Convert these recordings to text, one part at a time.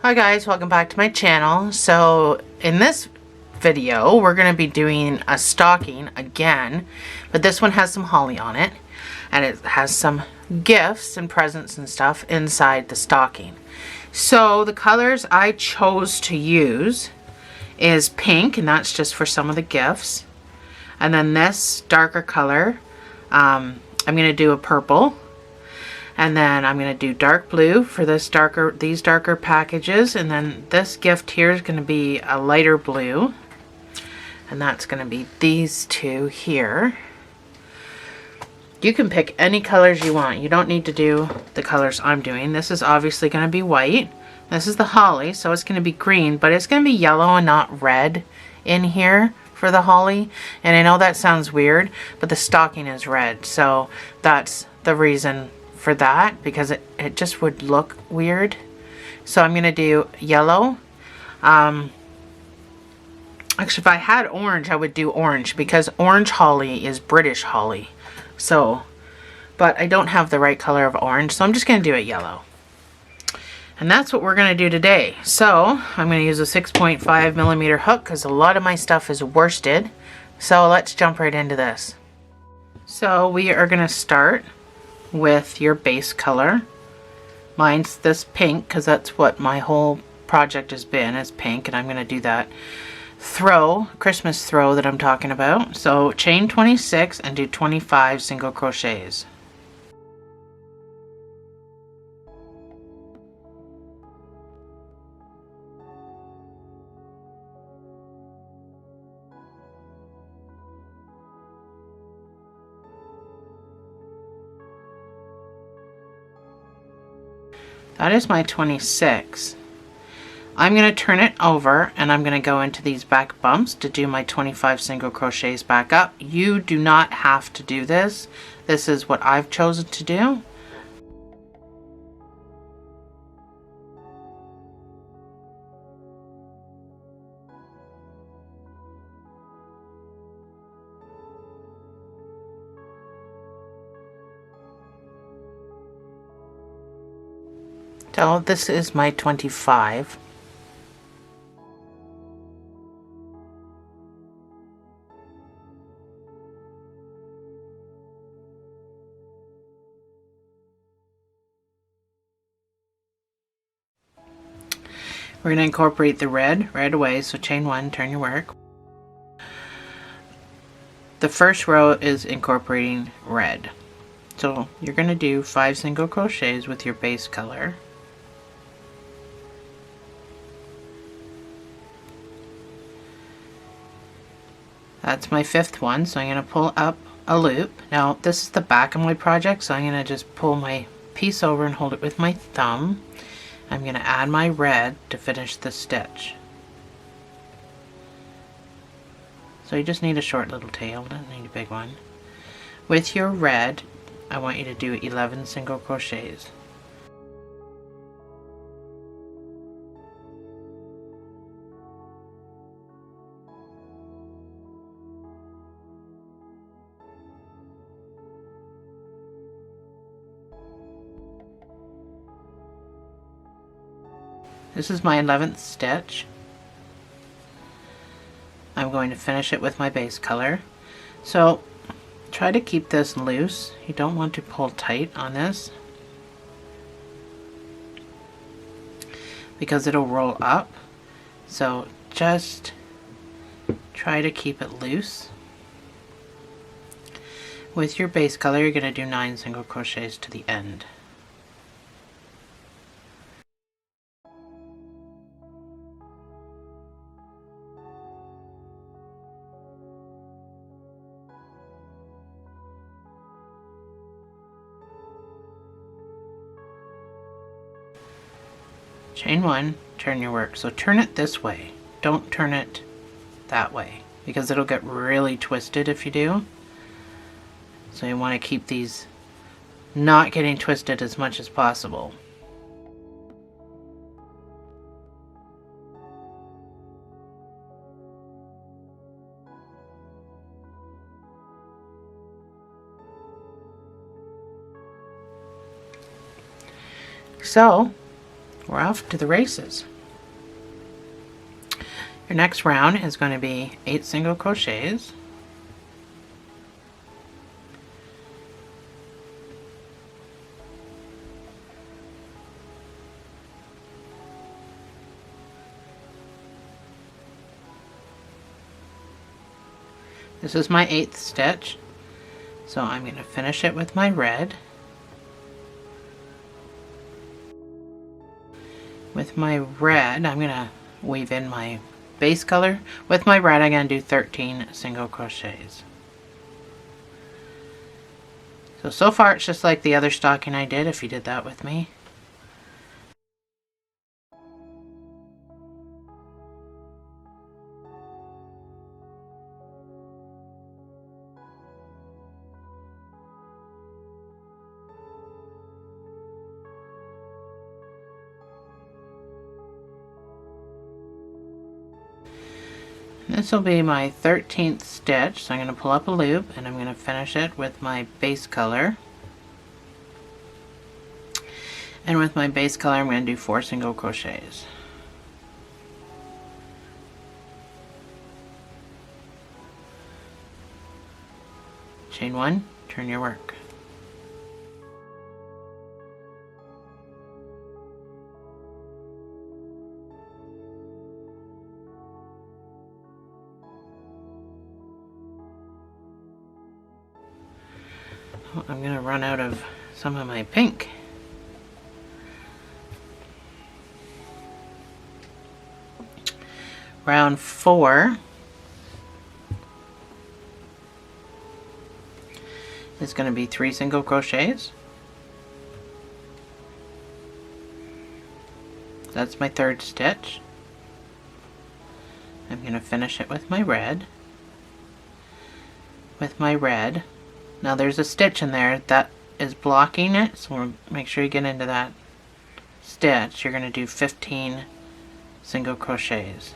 Hi guys, welcome back to my channel. So in this video we're going to be doing a stocking again, but this one has some holly on it and it has some gifts and presents and stuff inside the stocking. So the colors I chose to use is pink, and that's just for some of the gifts, and then this darker color, I'm going to do a purple. And then I'm going to do dark blue for these darker packages. And then this gift here is going to be a lighter blue. And that's going to be these two here. You can pick any colors you want. You don't need to do the colors I'm doing. This is obviously going to be white. This is the holly, so it's going to be green, but it's going to be yellow and not red in here for the holly. And I know that sounds weird, but the stocking is red. So that's the reason for that, because it just would look weird. So I'm gonna do yellow. Actually, if I had orange I would do orange, because orange holly is British holly. So, but I don't have the right color of orange, so I'm just gonna do it yellow. And that's what we're gonna do today. So I'm gonna use a 6.5mm hook because a lot of my stuff is worsted. So let's jump right into this. So we are gonna start with your base color. Mine's this pink because that's what my whole project has been, is pink, and I'm going to do that Christmas throw that I'm talking about. So chain 26 and do 25 single crochets. That is my 26. I'm going to turn it over and I'm going to go into these back bumps to do my 25 single crochets back up. You do not have to do this. This is what I've chosen to do. So this is my 25. We're going to incorporate the red right away, so chain 1, turn your work. The first row is incorporating red. So you're going to do 5 single crochets with your base color. That's my 5th one, so I'm going to pull up a loop. Now this is the back of my project, so I'm going to just pull my piece over and hold it with my thumb. I'm going to add my red to finish the stitch. So you just need a short little tail, don't need a big one. With your red, I want you to do 11 single crochets. This is my 11th stitch. I'm going to finish it with my base color. So try to keep this loose. You don't want to pull tight on this because it'll roll up. So just try to keep it loose. With your base color, you're going to do 9 single crochets to the end. Chain 1, turn your work. So turn it this way. Don't turn it that way, because it'll get really twisted if you do. So you want to keep these not getting twisted as much as possible. So we're off to the races. Your next round is going to be 8 single crochets. This is my 8th stitch, so I'm going to finish it with my red. With my red, I'm going to weave in my base color. With my red, I'm going to do 13 single crochets. So far it's just like the other stocking I did, if you did that with me. This will be my 13th stitch, so I'm going to pull up a loop and I'm going to finish it with my base color. And with my base color, I'm going to do 4 single crochets. Chain 1, turn your work. I'm going to run out of some of my pink. Round 4 is going to be 3 single crochets. That's my 3rd stitch. I'm going to finish it with my red. With my red. Now there's a stitch in there that is blocking it, so make sure you get into that stitch. You're going to do 15 single crochets.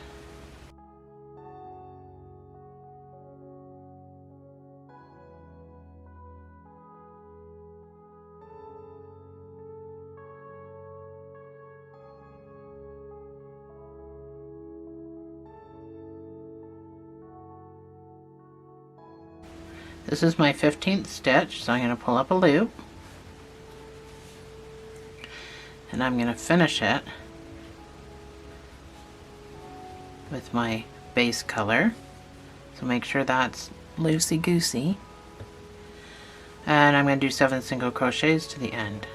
This is my 15th stitch, so I'm going to pull up a loop and I'm going to finish it with my base color, so make sure that's loosey-goosey, and I'm going to do 7 single crochets to the end.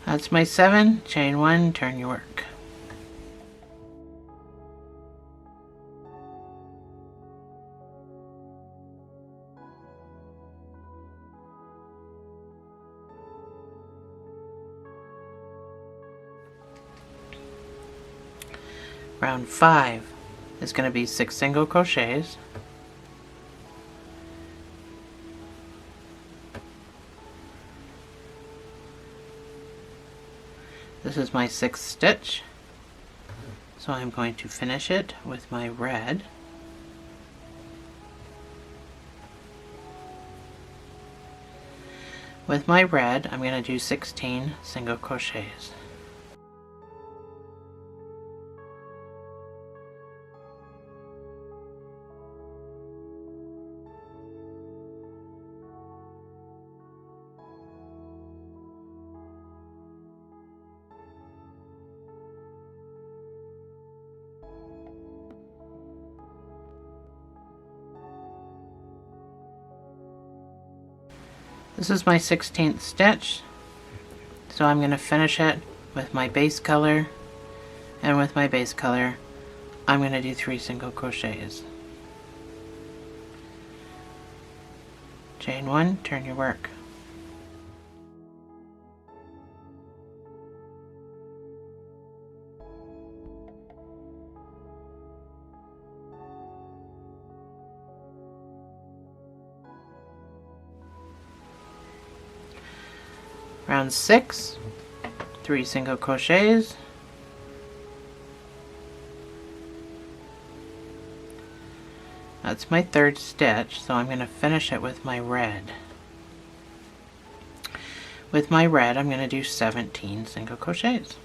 That's my 7, chain 1, turn your work. Round 5 is going to be 6 single crochets. This is my 6th stitch, so I'm going to finish it with my red. With my red, I'm going to do 16 single crochets. This is my 16th stitch, so I'm going to finish it with my base color, and with my base color I'm going to do 3 single crochets. Chain 1, turn your work. Round 6, 3 single crochets. That's my third stitch, so I'm going to finish it with my red. With my red, I'm going to do 17 single crochets.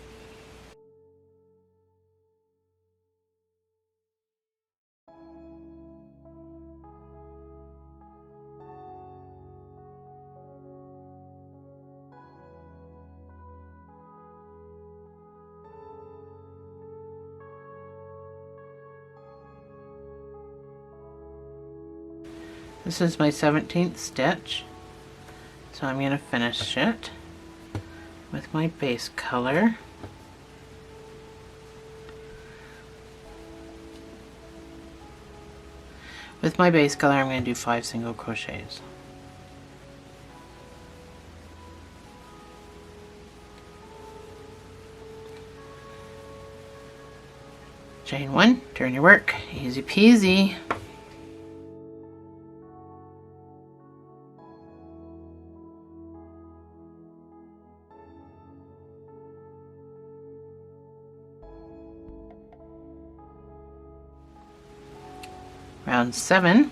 This is my 17th stitch, so I'm going to finish it with my base color. With my base color, I'm going to do 5 single crochets. Chain 1, turn your work, easy peasy. Round 7,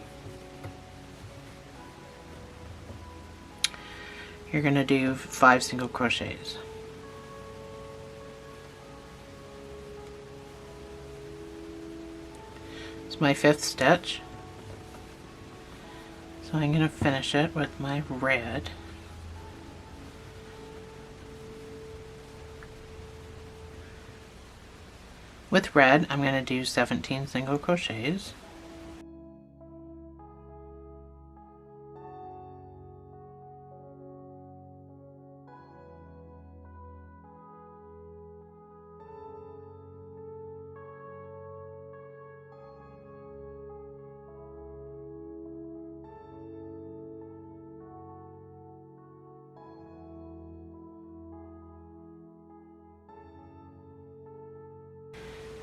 you're going to do 5 single crochets. It's my 5th stitch, so I'm going to finish it with my red. With red, I'm going to do 17 single crochets.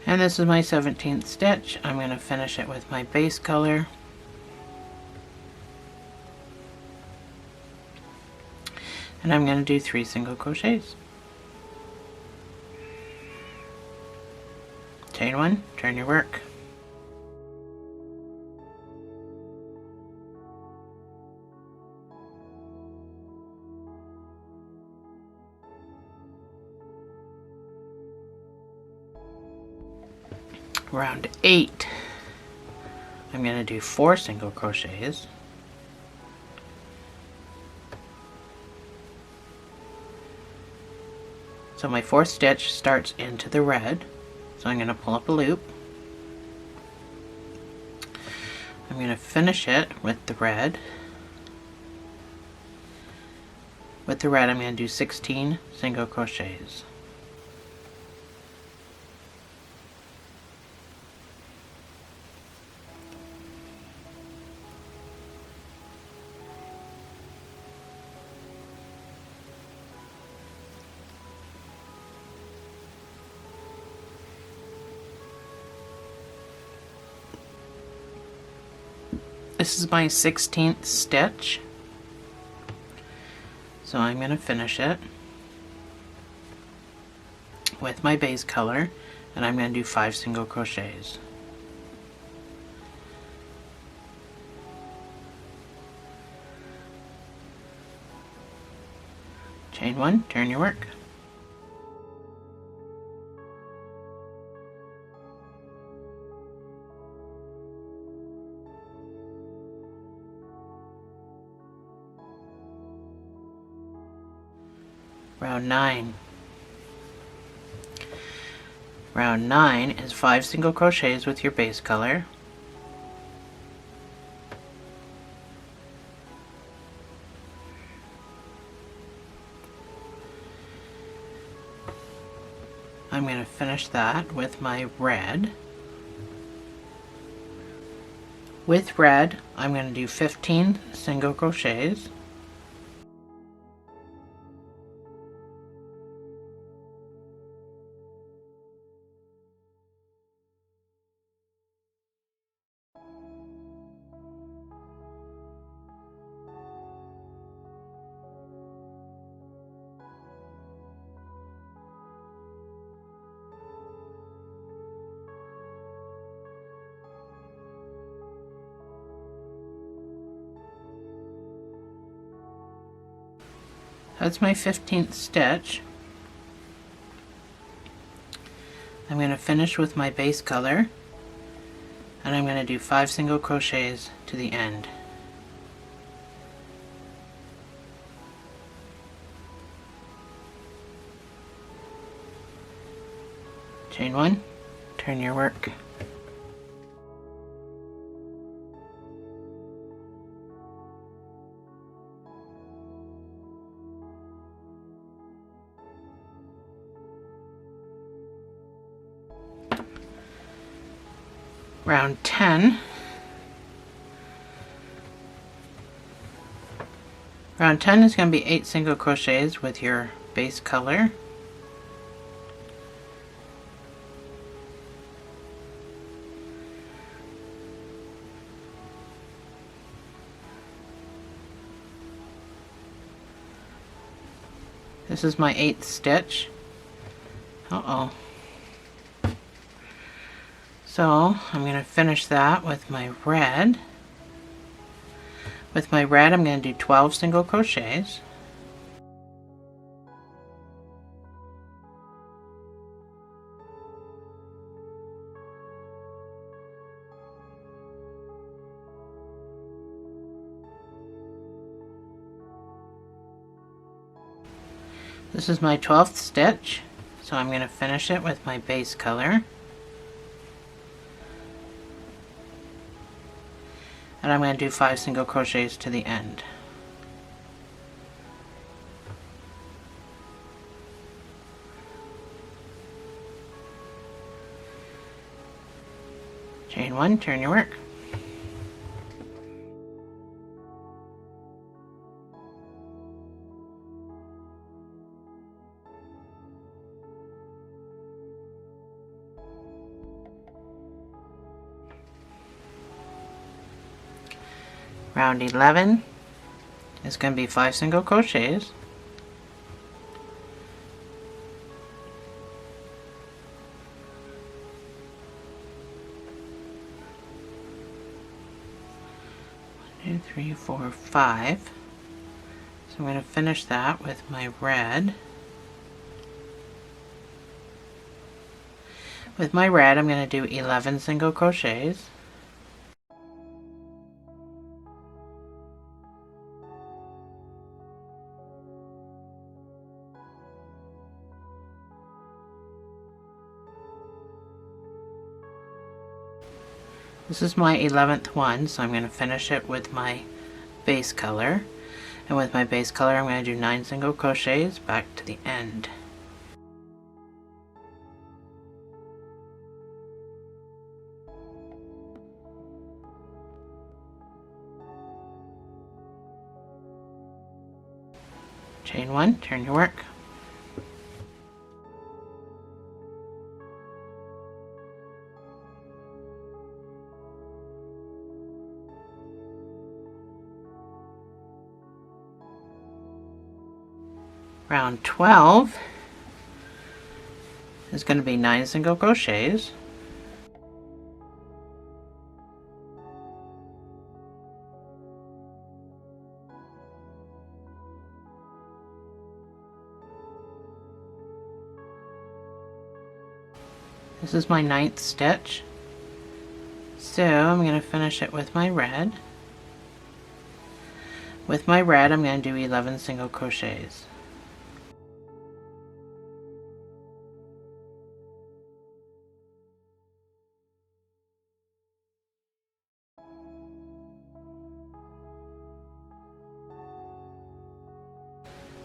And this is my 17th stitch. I'm going to finish it with my base color. And I'm going to do 3 single crochets. Chain 1, turn your work. Round 8, I'm going to do 4 single crochets. So my 4th stitch starts into the red, so I'm going to pull up a loop. I'm going to finish it with the red. With the red, I'm going to do 16 single crochets. This is my 16th stitch, so I'm going to finish it with my base color, and I'm going to do 5 single crochets. Chain 1, turn your work. Round 9. Round 9 is 5 single crochets with your base color. I'm going to finish that with my red. With red, I'm going to do 15 single crochets. That's my 15th stitch. I'm going to finish with my base color, and I'm going to do 5 single crochets to the end. Chain 1, turn your work. Round 10. Round 10 is going to be 8 single crochets with your base color. This is my 8th stitch. So I'm going to finish that with my red. With my red, I'm going to do 12 single crochets. This is my 12th stitch, so I'm going to finish it with my base color. And I'm going to do 5 single crochets to the end. Chain 1, turn your work. Round 11 is going to be 5 single crochets. One, two, three, four, 5. So I'm going to finish that with my red. With my red, I'm going to do 11 single crochets. This is my 11th one, so I'm going to finish it with my base color. And with my base color, I'm going to do 9 single crochets back to the end. Chain 1, turn your work. Round 12 is going to be 9 single crochets. This is my 9th stitch. So I'm going to finish it with my red. With my red, I'm going to do 11 single crochets.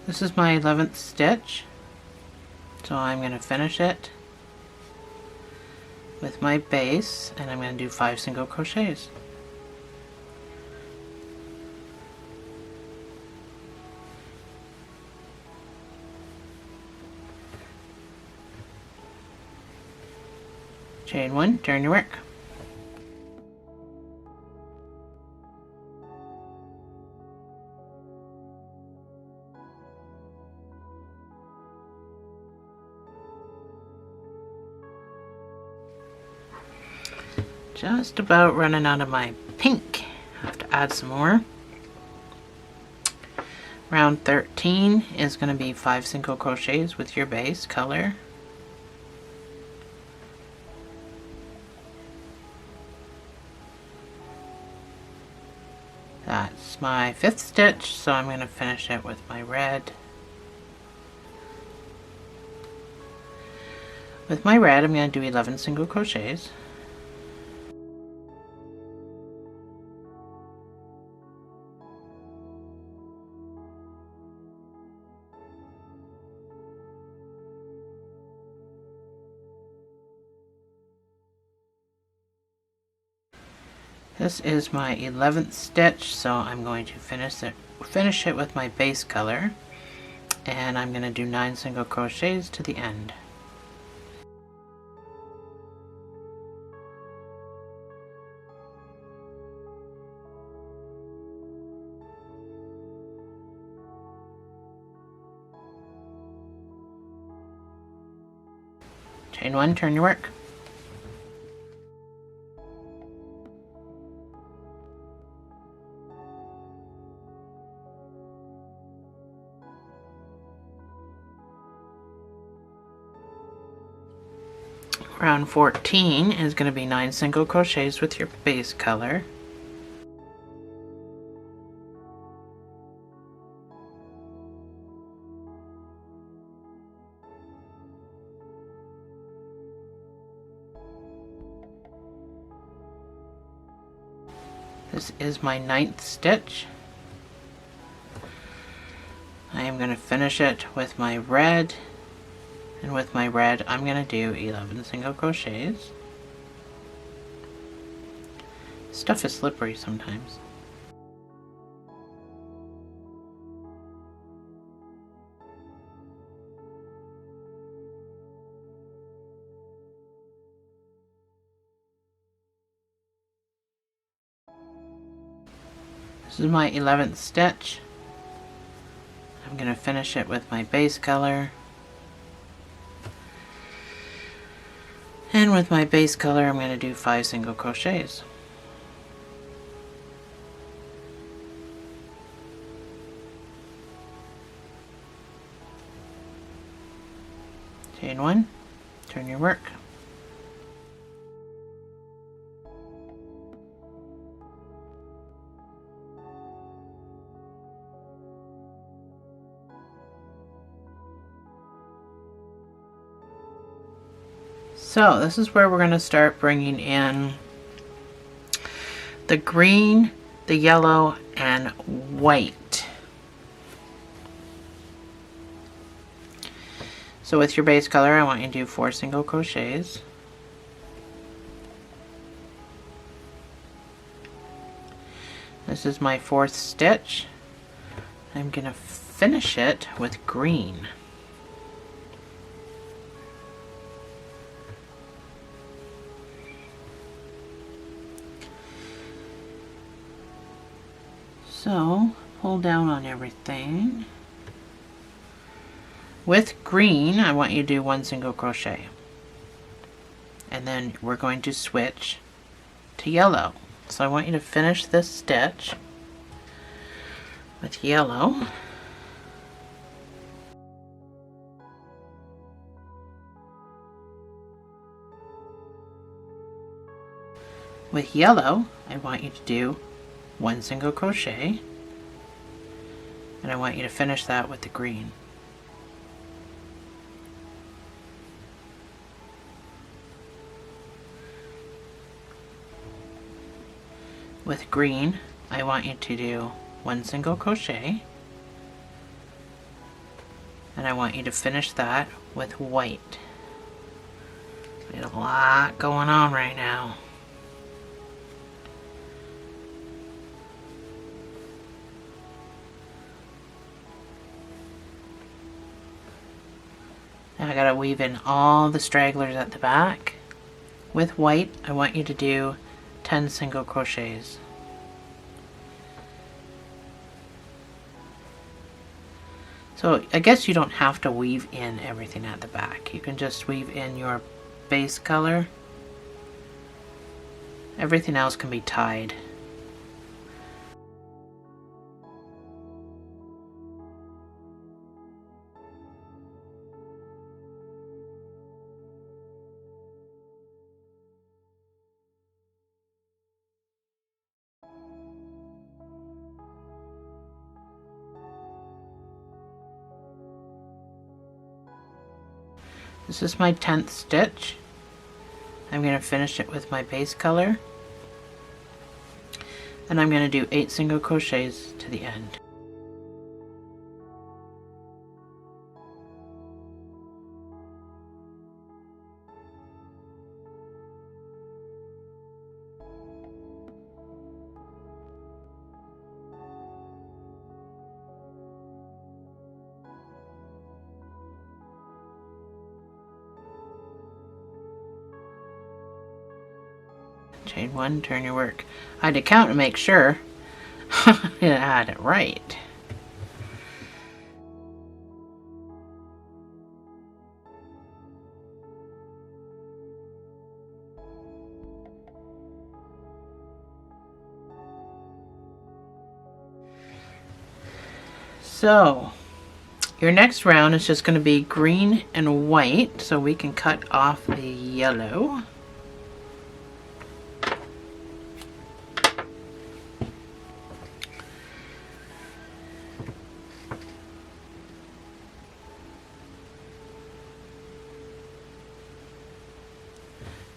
This is my 11th stitch, so I'm going to finish it with my base, and I'm going to do 5 single crochets. Chain 1, turn your work. Just about running out of my pink. I have to add some more. Round 13 is going to be 5 single crochets with your base color. That's my 5th stitch, so I'm going to finish it with my red. With my red, I'm going to do 11 single crochets. This is my 11th stitch, so I'm going to finish it with my base color, and I'm going to do 9 single crochets to the end. Chain 1, turn your work. Round 14 is going to be 9 single crochets with your base color. This is my 9th stitch. I am going to finish it with my red. And with my red, I'm going to do 11 single crochets. Stuff is slippery sometimes. This is my 11th stitch. I'm going to finish it with my base color. And with my base color, I'm going to do 5 single crochets. Chain 1, turn your work. So this is where we're going to start bringing in the green, the yellow, and white. So with your base color, I want you to do 4 single crochets. This is my 4th stitch. I'm going to finish it with green. So, pull down on everything. With green, I want you to do 1 single crochet. And then we're going to switch to yellow. So I want you to finish this stitch with yellow. With yellow, I want you to do 1 single crochet, and I want you to finish that with the green. With green, I want you to do 1 single crochet, and I want you to finish that with white. There's a lot going on right now. Now I gotta weave in all the stragglers at the back. With white, I want you to do 10 single crochets. So I guess you don't have to weave in everything at the back. You can just weave in your base color. Everything else can be tied. This is my 10th stitch. I'm going to finish it with my base color, and I'm going to do 8 single crochets to the end. Chain 1, turn your work. I had to count to make sure I had it right. So your next round is just going to be green and white, so we can cut off the yellow.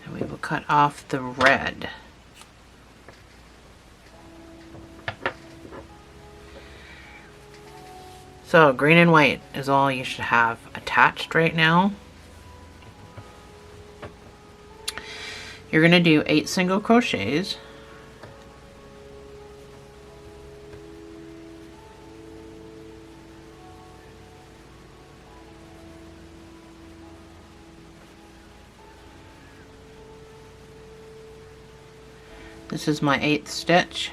And we will cut off the red. So green and white is all you should have attached right now. You're going to do 8 single crochets. This is my 8th stitch,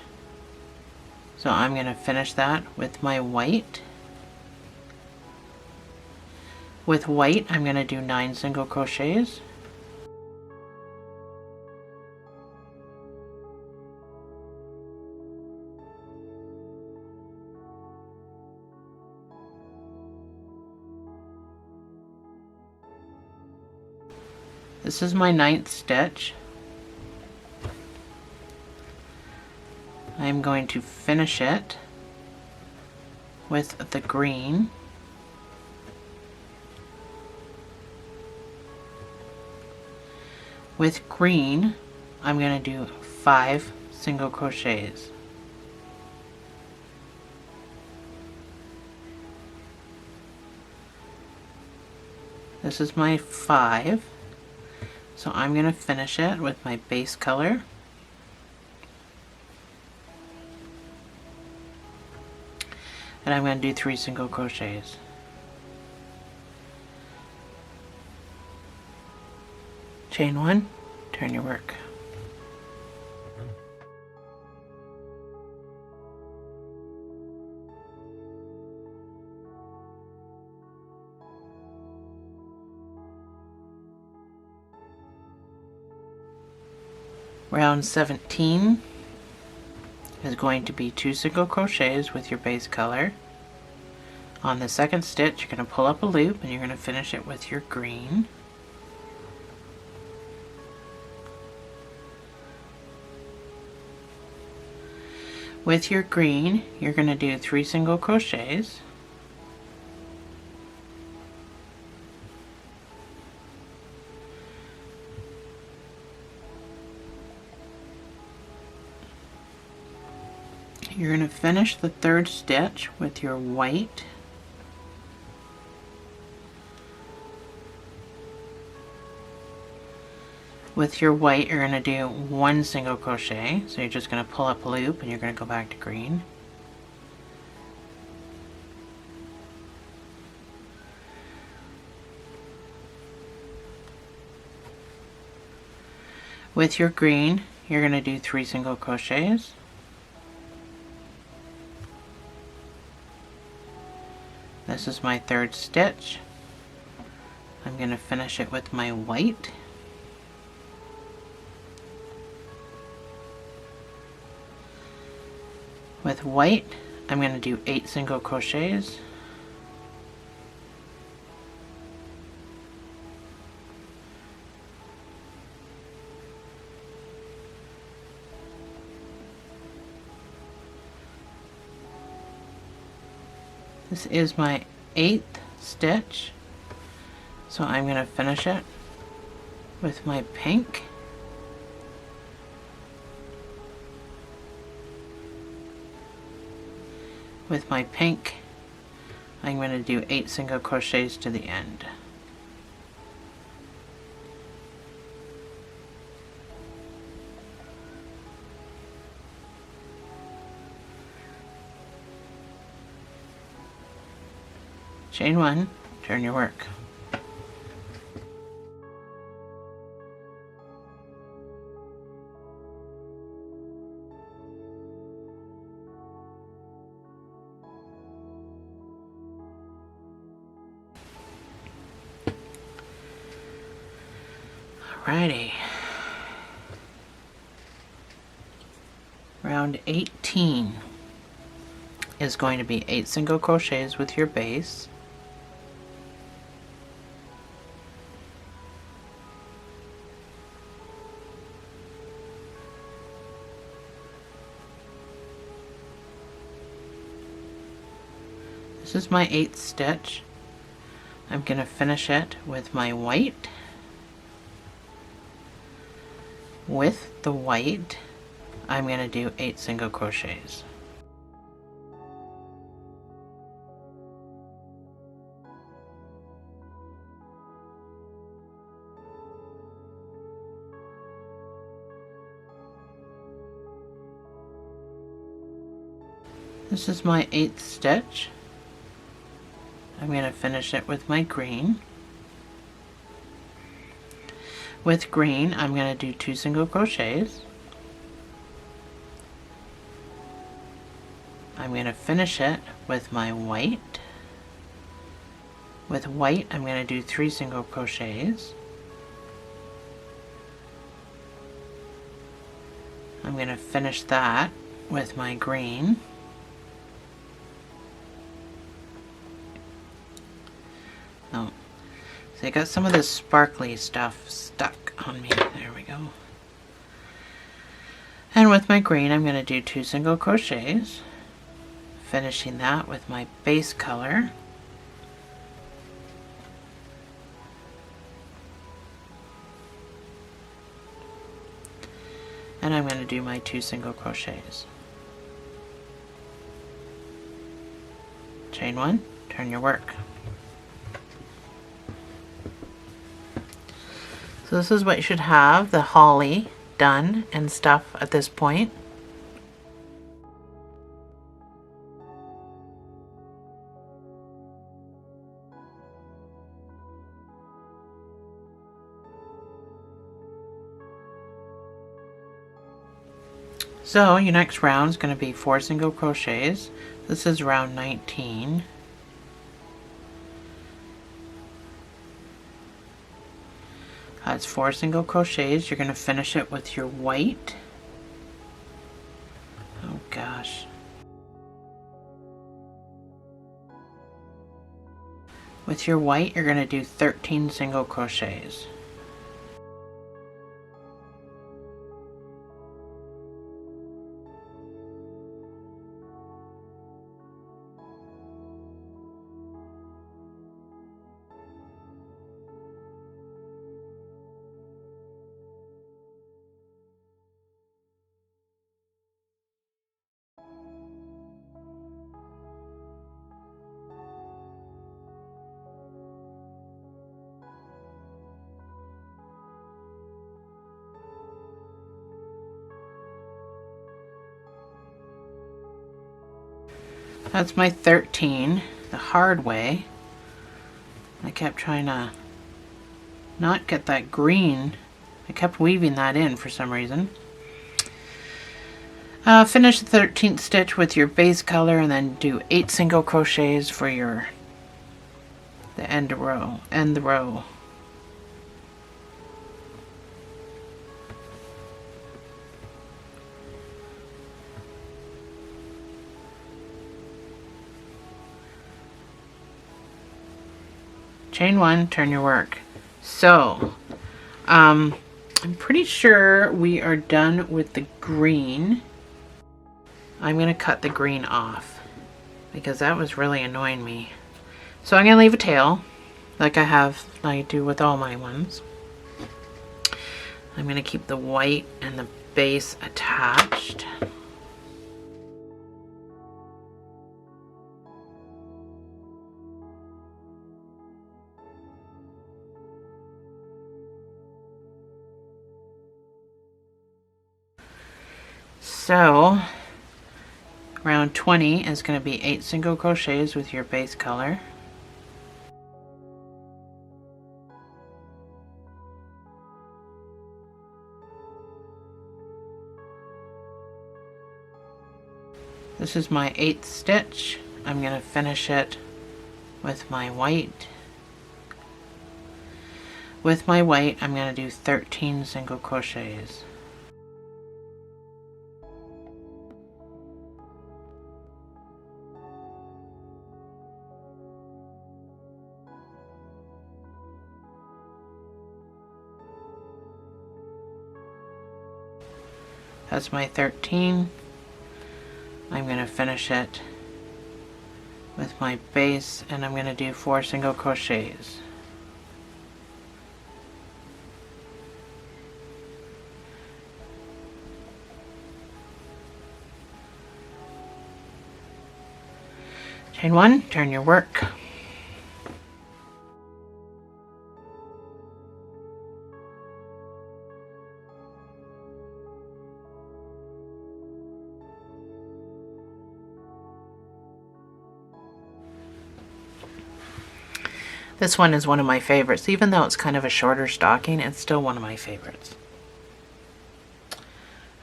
so I'm going to finish that with my white. With white, I'm going to do 9 single crochets. This is my 9th stitch. I'm going to finish it with the green. With green, I'm going to do 5 single crochets. This is my 5, so I'm going to finish it with my base color. And I'm going to do 3 single crochets. Chain 1, turn your work. Round 17 is going to be 2 single crochets with your base color. On the 2nd stitch, you're going to pull up a loop and you're going to finish it with your green. With your green, you're going to do 3 single crochets. You're going to finish the 3rd stitch with your white. With your white, you're going to do 1 single crochet, so you're just going to pull up a loop and you're going to go back to green. With your green, you're going to do 3 single crochets. This is my 3rd stitch. I'm going to finish it with my white. With white, I'm going to do 8 single crochets. This is my 8th stitch, So I'm going to finish it with my pink. With my pink, I'm going to do 8 single crochets to the end. Chain 1, turn your work. Alrighty. Round 18 is going to be 8 single crochets with your base. This is my 8th stitch. I'm going to finish it with my white. With the white, I'm going to do 8 single crochets. This is my 8th stitch. I'm going to finish it with my green. With green, I'm going to do 2 single crochets. I'm going to finish it with my white. With white, I'm going to do 3 single crochets. I'm going to finish that with my green. Oh, so I got some of this sparkly stuff stuck on me. There we go. And with my green, I'm going to do 2 single crochets, finishing that with my base color. And I'm going to do my 2 single crochets. Chain 1, turn your work. So this is what you should have, the holly done and stuff at this point. So your next round is going to be 4 single crochets. This is round 19. That's 4 single crochets. You're going to finish it with your white. Oh gosh. With your white, you're going to do 13 single crochets. That's my 13, the hard way. I kept trying to not get that green. I kept weaving that in for some reason. Finish the 13th stitch with your base color and then do 8 single crochets for the end row. Chain 1, turn your work. So, I'm pretty sure we are done with the green. I'm going to cut the green off because that was really annoying me. So I'm going to leave a tail like I do with all my ones. I'm going to keep the white and the base attached. So round 20 is going to be 8 single crochets with your base color. This is my 8th stitch. I'm going to finish it with my white. With my white, I'm going to do 13 single crochets. That's my 13. I'm going to finish it with my base, and I'm going to do 4 single crochets. Chain 1, turn your work. This one is one of my favorites. Even though it's kind of a shorter stocking, it's still one of my favorites.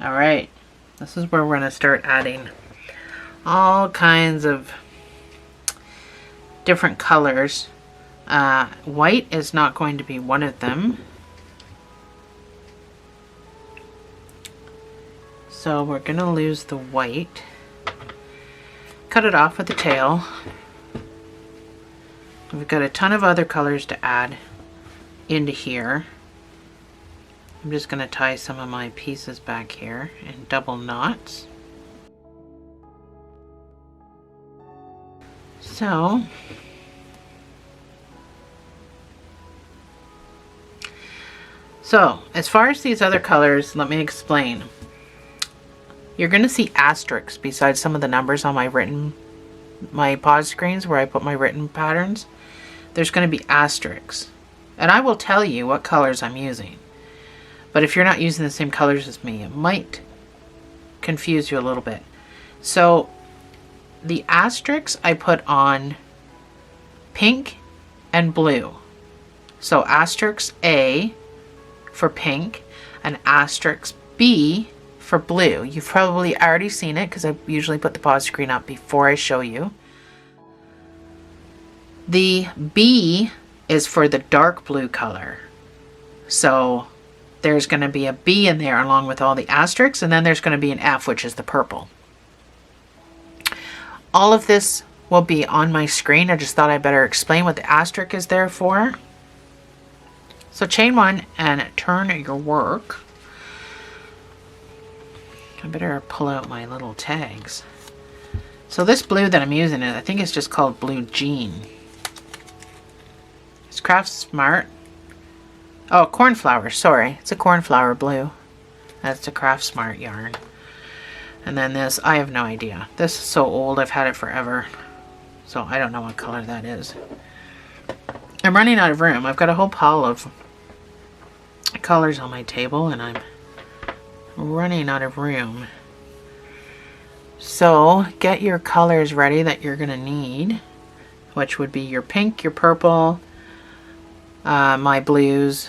Alright, this is where we're going to start adding all kinds of different colors. White is not going to be one of them. So we're going to lose the white. Cut it off with the tail. We've got a ton of other colors to add into here. I'm just going to tie some of my pieces back here in double knots. So as far as these other colors, let me explain. You're going to see asterisks beside some of the numbers on my pause screens where I put my written patterns. There's going to be asterisks, and I will tell you what colors I'm using. But if you're not using the same colors as me, it might confuse you a little bit. So the asterisks I put on pink and blue. So asterisk A for pink and asterisk B for blue. You've probably already seen it because I usually put the pause screen up before I show you. The B is for the dark blue color. So there's going to be a B in there along with all the asterisks, and then there's going to be an F, which is the purple. All of this will be on my screen. I just thought I better explain what the asterisk is there for. So chain 1 and turn your work. I better pull out my little tags. So this blue that I'm using, I think it's just called Blue Jean. It's Craft Smart. Oh, cornflower, sorry. It's a cornflower blue. That's a Craft Smart yarn. And then this, I have no idea. This is so old, I've had it forever. So I don't know what color that is. I'm running out of room. I've got a whole pile of colors on my table and I'm running out of room. So get your colors ready that you're going to need, which would be your pink, your purple, my blues,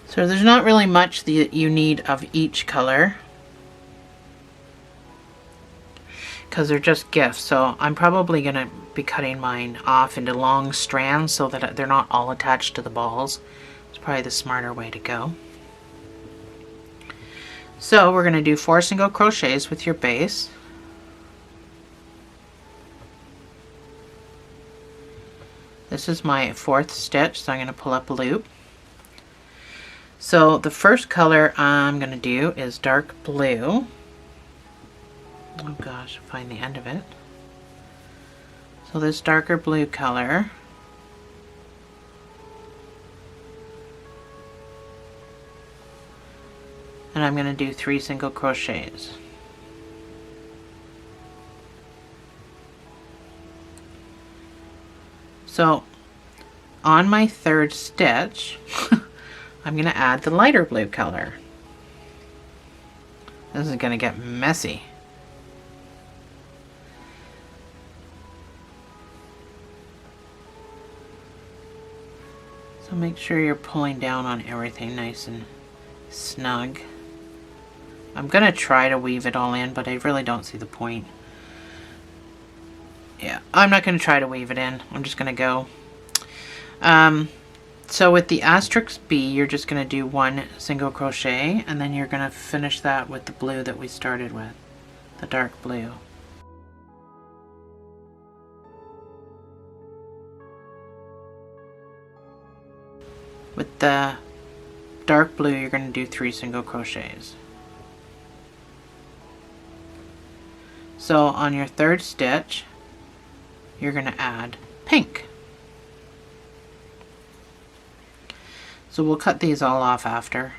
so there's not really much that you need of each color because they're just gifts. So I'm probably going to be cutting mine off into long strands so that they're not all attached to the balls. It's probably the smarter way to go. So we're going to do 4 single crochets with your base. This is my 4th stitch, so I'm going to pull up a loop. So the first color I'm going to do is dark blue. Oh gosh, find the end of it. So this darker blue color, and I'm going to do 3 single crochets. So on my 3rd stitch, I'm going to add the lighter blue color. This is going to get messy. So make sure you're pulling down on everything nice and snug. I'm going to try to weave it all in, but I really don't see the point. Yeah, I'm not going to try to weave it in. I'm just going to go. So with the asterisk B, you're just going to do 1 single crochet, and then you're going to finish that with the blue that we started with, the dark blue. With the dark blue, you're going to do 3 single crochets. So on your 3rd stitch, you're going to add pink. So we'll cut these all off after,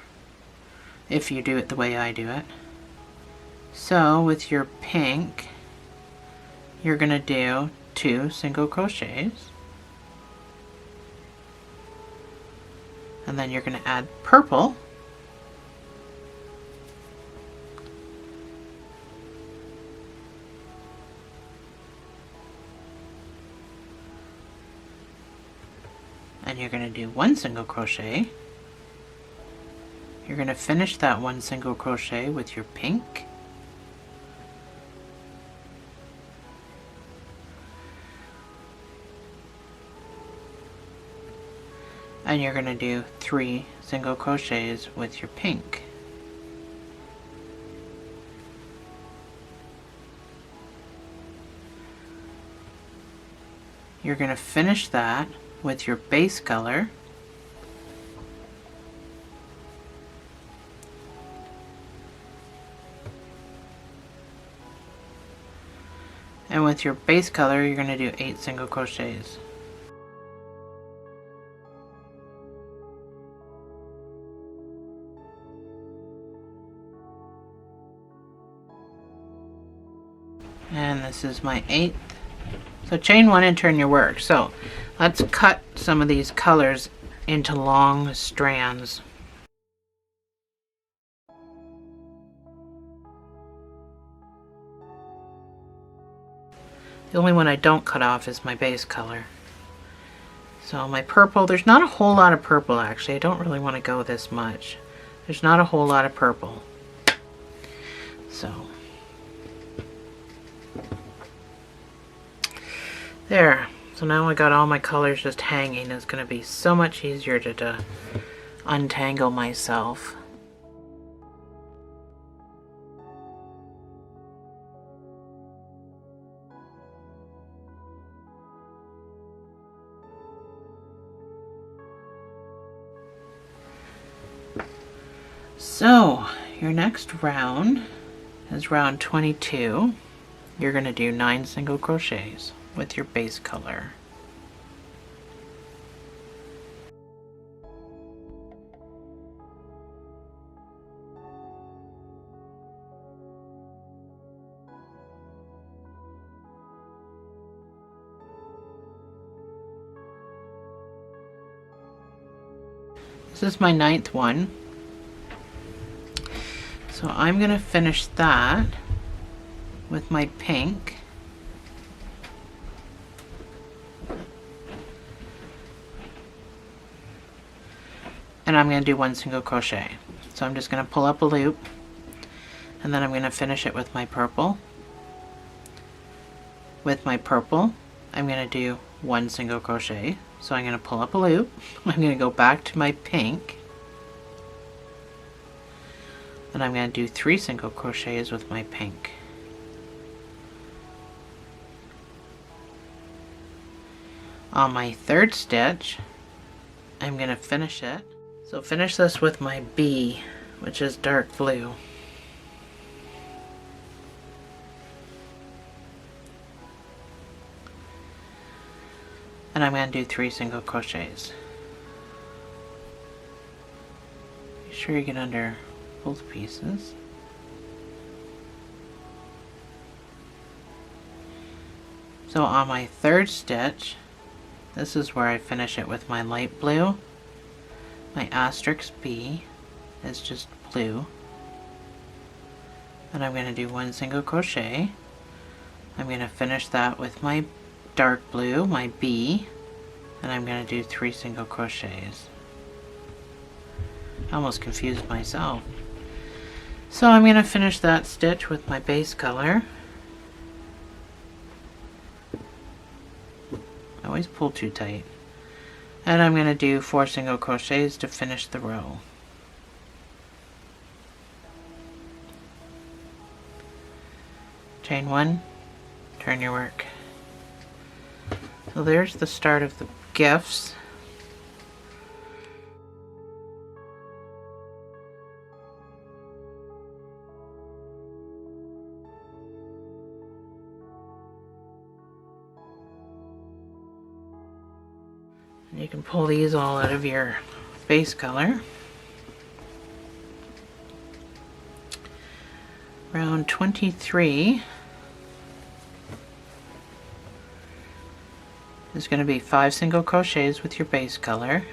if you do it the way I do it. So with your pink, you're going to do 2 single crochets. And then you're going to add purple. And you're going to do 1 single crochet. You're going to finish that 1 single crochet with your pink. And you're going to do 3 single crochets with your pink. You're going to finish that with your base color. And with your base color, you're going to do 8 single crochets. And this is my 8th. So chain 1 and turn your work. So let's cut some of these colors into long strands. The only one I don't cut off is my base color. So my purple, there's not a whole lot of purple actually. I don't really want to go this much. There's not a whole lot of purple. So there. So now I got all my colors just hanging. It's going to be so much easier to untangle myself. So your next round is round 22. You're going to do 9 single crochets with your base color. This is my 9th one. So I'm going to finish that with my pink. And I'm going to do 1 single crochet. So I'm just going to pull up a loop, and then I'm going to finish it with my purple. With my purple, I'm going to do 1 single crochet. So I'm going to pull up a loop. I'm going to go back to my pink. Then I'm going to do 3 single crochets with my pink. On my 3rd stitch, I'm going to finish it. So finish this with my B, which is dark blue. and I'm going to do 3 single crochets. Be sure you get under both pieces. So on my third stitch, this is where I finish it with my light blue. My asterisk B is just blue, and I'm going to do 1 single crochet. I'm going to finish that with my dark blue, my B, and I'm going to do 3 single crochets. I almost confused myself. So I'm going to finish that stitch with my base color. I always pull too tight. And I'm going to do 4 single crochets to finish the row. Chain 1, turn your work. So there's the start of the gifts. You can pull these all out of your base color. Round 23 is going to be 5 single crochets with your base color.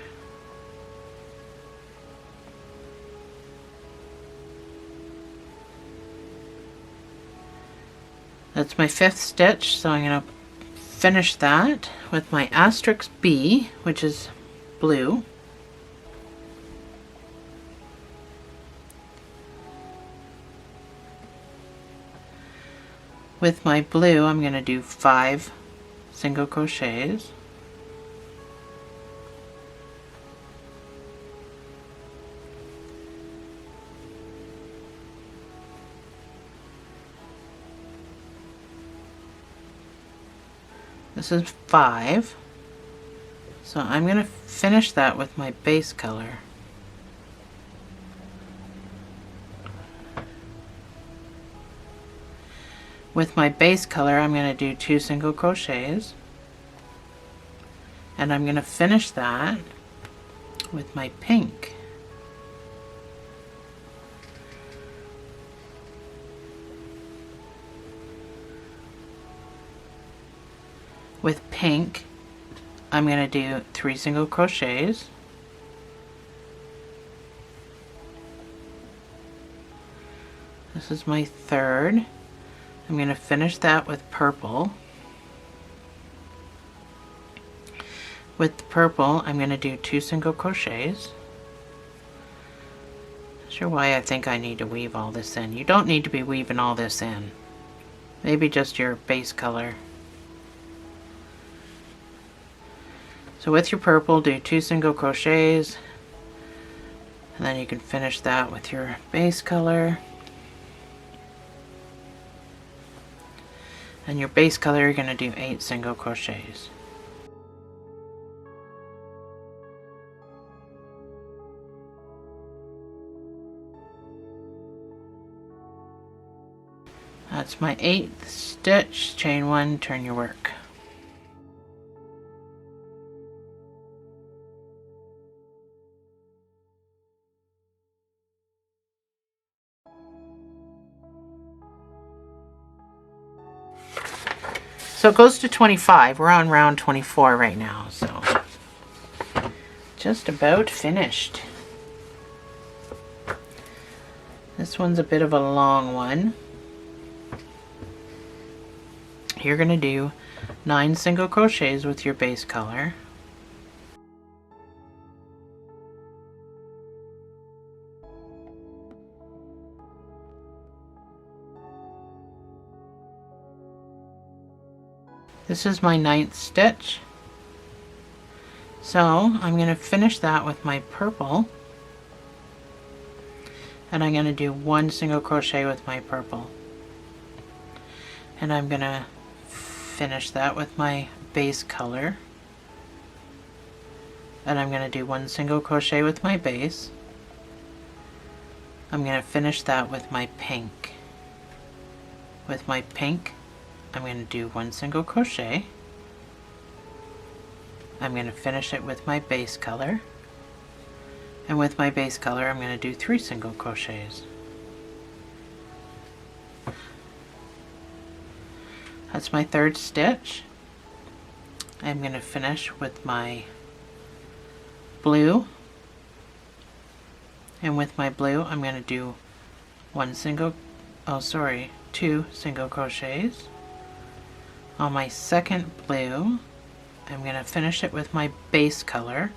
That's my 5th stitch, so I'm going to finish that with my asterisk B, which is blue. With my blue, I'm going to do 5 single crochets. This is 5. So I'm going to finish that with my base color. With my base color, I'm going to do 2 single crochets, and I'm going to finish that with my pink. With pink, I'm going to do 3 single crochets, this is my 3rd. I'm going to finish that with purple. With the purple, I'm going to do 2 single crochets. Not sure why I think I need to weave all this in. You don't need to be weaving all this in. Maybe just your base color. So with your purple, do 2 single crochets, and then you can finish that with your base color. And your base color, you're going to do 8 single crochets. That's my 8th stitch, chain 1, turn your work. So it goes to 25. We're on round 24 right now, so just about finished. This one's a bit of a long one. You're going to do 9 single crochets with your base color. This is my 9th stitch. So I'm going to finish that with my purple, and I'm going to do 1 single crochet with my purple, and I'm going to finish that with my base color, and I'm going to do 1 single crochet with my base. I'm going to finish that with my pink. With my pink, I'm going to do 1 single crochet, I'm going to finish it with my base color. And with my base color, I'm going to do 3 single crochets. That's my third stitch. I'm going to finish with my blue. And with my blue, I'm going to do 2 single crochets. On my second blue, I'm going to finish it with my base color.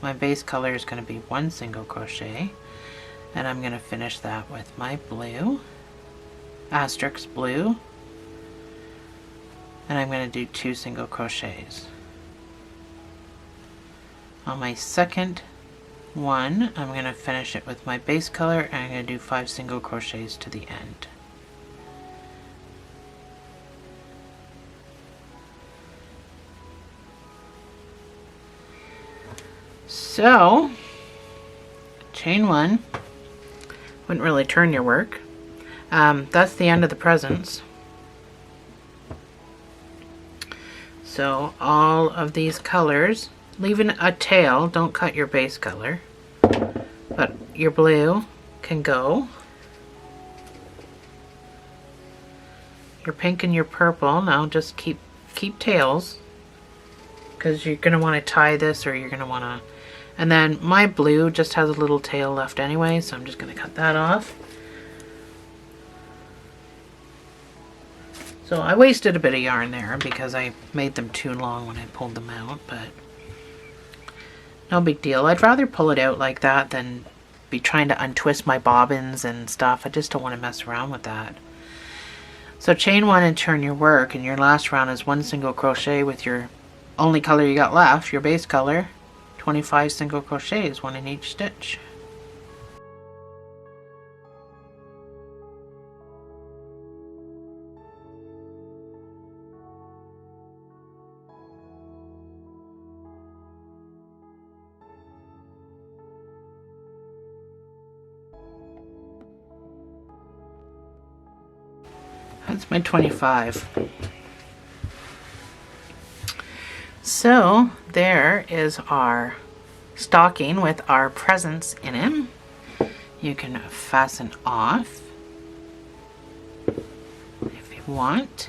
My base color is going to be 1 single crochet, and I'm going to finish that with my blue, asterisk blue, and I'm going to do 2 single crochets. On my second one, I'm going to finish it with my base color, and I'm going to do 5 single crochets to the end. So, chain 1, wouldn't really turn your work. That's the end of the presents. So all of these colors, leaving a tail, don't cut your base color, but your blue can go. Your pink and your purple, now just keep tails, because you're going to want to tie this, or you're going to want to. And then my blue just has a little tail left anyway, so I'm just going to cut that off. So I wasted a bit of yarn there because I made them too long when I pulled them out, but no big deal. I'd rather pull it out like that than be trying to untwist my bobbins and stuff. I just don't want to mess around with that. So chain 1 and turn your work, and your last round is 1 single crochet with your only color you got left, your base color. 25 single crochets, 1 in each stitch. That's my 25. So there is our stocking with our presents in it. You can fasten off if you want.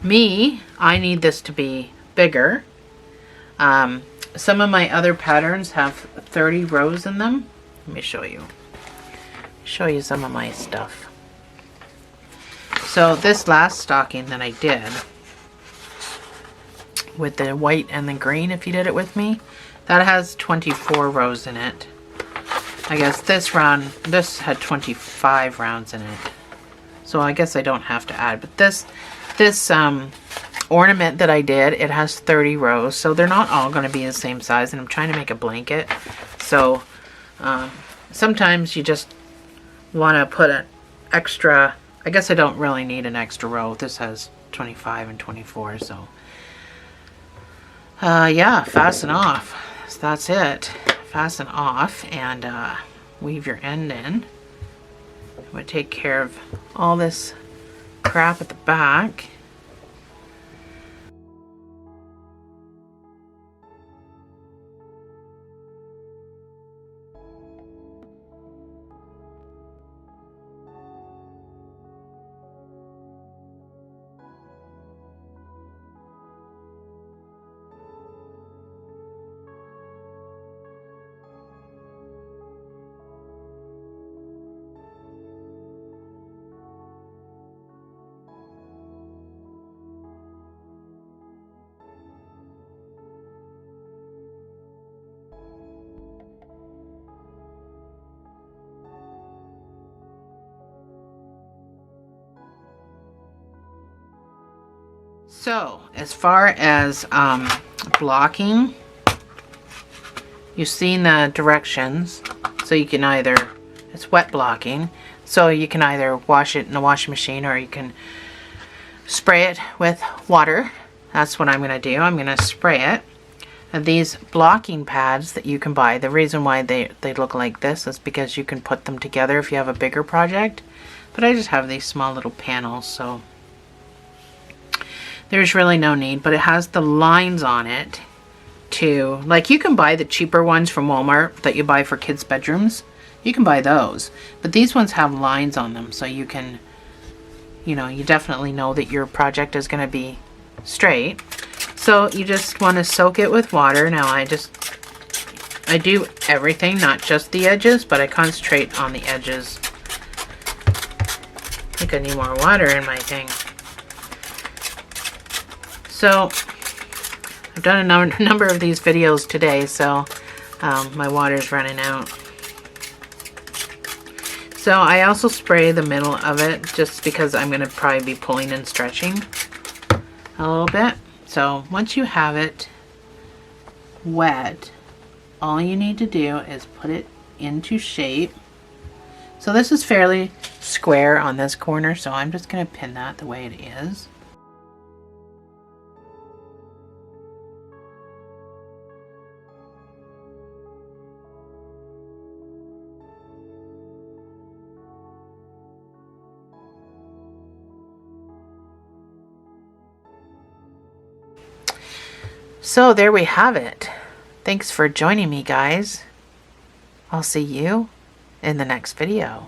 I need this to be bigger. Some of my other patterns have 30 rows in them. Let me show you. Show you some of my stuff. So this last stocking that I did with the white and the green, if you did it with me, that has 24 rows in it. I guess this had 25 rounds in it. So I guess I don't have to add. But this ornament that I did, it has 30 rows. So they're not all going to be the same size. And I'm trying to make a blanket. So sometimes you just want to put an extra. I guess I don't really need an extra row. This has 25 and 24. So yeah, fasten off. So that's it. Fasten off and weave your end in. I'm going to take care of all this crap at the back. So, as far as blocking, you've seen the directions. So you can either, it's wet blocking, so you can either wash it in the washing machine or you can spray it with water. That's what I'm going to do. I'm going to spray it. And these blocking pads that you can buy, the reason why they look like this is because you can put them together if you have a bigger project. But I just have these small little panels, so there's really no need, but it has the lines on it too. Like, you can buy the cheaper ones from Walmart that you buy for kids' bedrooms. You can buy those, but these ones have lines on them, so you can, you know, you definitely know that your project is going to be straight. So you just want to soak it with water. Now I do everything, not just the edges, but I concentrate on the edges. I think I need more water in my thing. So I've done a number of these videos today, so my water's running out. So I also spray the middle of it just because I'm going to probably be pulling and stretching a little bit. So once you have it wet, all you need to do is put it into shape. So this is fairly square on this corner, so I'm just going to pin that the way it is. So there we have it. Thanks for joining me, guys. I'll see you in the next video.